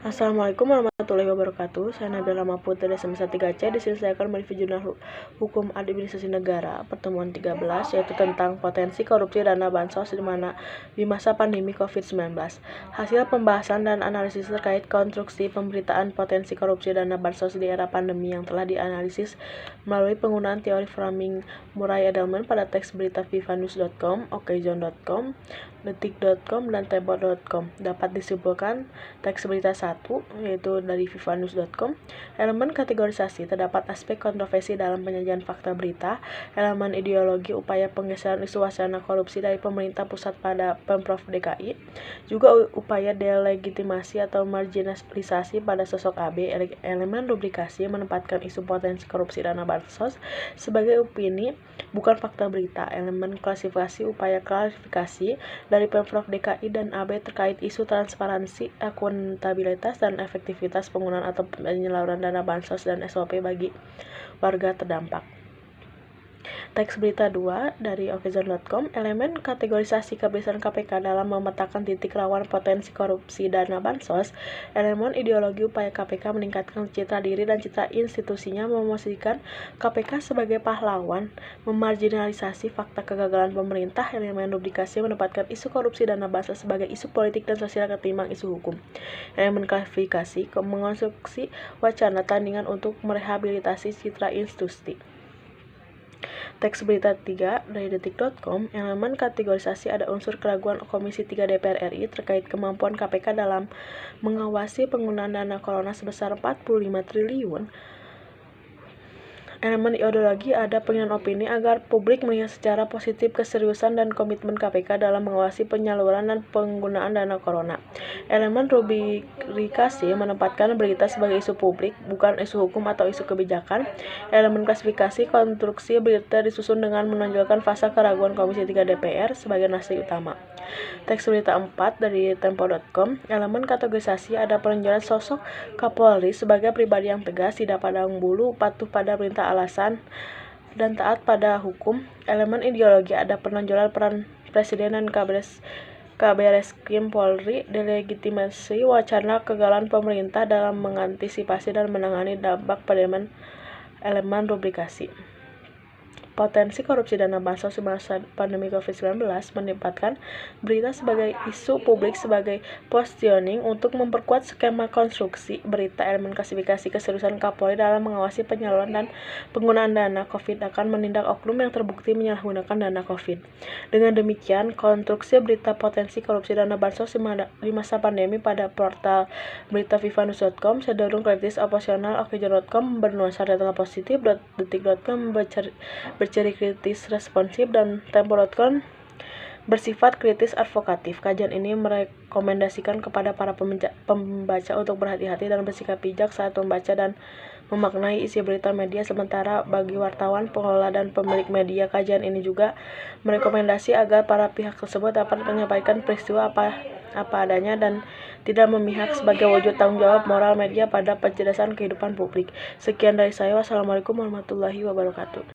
Assalamualaikum warahmatullahi wabarakatuh. Saya Nabila Mahfud dari semester 3C. Di sini saya akan mereview jurnal hukum administrasi negara pertemuan 13, yaitu tentang potensi korupsi dana bansos di masa pandemi COVID-19. Hasil pembahasan dan analisis terkait konstruksi pemberitaan potensi korupsi dana bansos di era pandemi yang telah dianalisis melalui penggunaan teori framing Murray Edelman pada teks berita vivanews.com, okezone.com, detik.com, dan tempo.com. Dapat disimpulkan teks berita 1, yaitu dari vivanews.com. Elemen kategorisasi: terdapat aspek kontroversi dalam penyajian fakta berita, elemen ideologi, upaya penggeseran isu wacana korupsi dari pemerintah pusat pada Pemprov DKI, juga upaya delegitimasi atau marginalisasi pada sosok AB. Elemen rubrikasi: menempatkan isu potensi korupsi dana bansos sebagai opini, bukan fakta berita. Elemen klasifikasi: upaya klarifikasi dari Pemprov DKI dan AB terkait isu transparansi, akuntabilitas, dan efektivitas penggunaan atau penyaluran dana bansos dan SOP bagi warga terdampak. Teks berita 2 dari okezone.com. Elemen kategorisasi kebiasaan KPK dalam memetakan titik rawan potensi korupsi dana bansos. Elemen ideologi: upaya KPK meningkatkan citra diri dan citra institusinya, memosisikan KPK sebagai pahlawan, memarginalisasi fakta kegagalan pemerintah. Elemen rubrikasi: menempatkan isu korupsi dana bansos sebagai isu politik dan sosial ketimbang isu hukum. Elemen klarifikasi: mengonstruksi wacana tandingan untuk merehabilitasi citra institusi. Teks berita 3 dari detik.com. Elemen kategorisasi: ada unsur keraguan Komisi 3 DPR RI terkait kemampuan KPK dalam mengawasi penggunaan dana corona sebesar 45 triliun. Elemen ideologi: ada pengiran opini agar publik melihat secara positif keseriusan dan komitmen KPK dalam mengawasi penyaluran dan penggunaan dana corona. Elemen rubrikasi: menempatkan berita sebagai isu publik, bukan isu hukum atau isu kebijakan. Elemen klasifikasi: konstruksi berita disusun dengan menonjolkan fase keraguan Komisi 3 DPR sebagai nasi utama. Teks berita 4 dari tempo.com. Elemen kategorisasi: ada penonjolan sosok Kapolri sebagai pribadi yang tegas, tidak pandang bulu, patuh pada perintah alasan, dan taat pada hukum. Elemen ideologi: ada penonjolan peran Presiden dan Kabareskrim Polri, delegitimasi wacana kegagalan pemerintah dalam mengantisipasi dan menangani dampak pandemi. Elemen rubrikasi: potensi korupsi dana bansos di masa pandemi COVID-19, menempatkan berita sebagai isu publik sebagai positioning untuk memperkuat skema konstruksi berita. Elemen klasifikasi: keseriusan Kapolri dalam mengawasi penyaluran dan penggunaan dana COVID, akan menindak oknum yang terbukti menyalahgunakan dana COVID. Dengan demikian, konstruksi berita potensi korupsi dana bansos di masa pandemi pada portal berita vivanews.com cenderung kritis, operasional. okezone.com bernuansa data positif, detik.com berciri kritis responsif, dan tempo.com bersifat kritis advokatif. Kajian ini merekomendasikan kepada para pembaca untuk berhati-hati dan bersikap bijak saat membaca dan memaknai isi berita media. Sementara bagi wartawan, pengelola, dan pemilik media, kajian ini juga merekomendasi agar para pihak tersebut dapat menyampaikan peristiwa apa adanya dan tidak memihak sebagai wujud tanggung jawab moral media pada pencerdasan kehidupan publik. Sekian dari saya. Wassalamualaikum warahmatullahi wabarakatuh.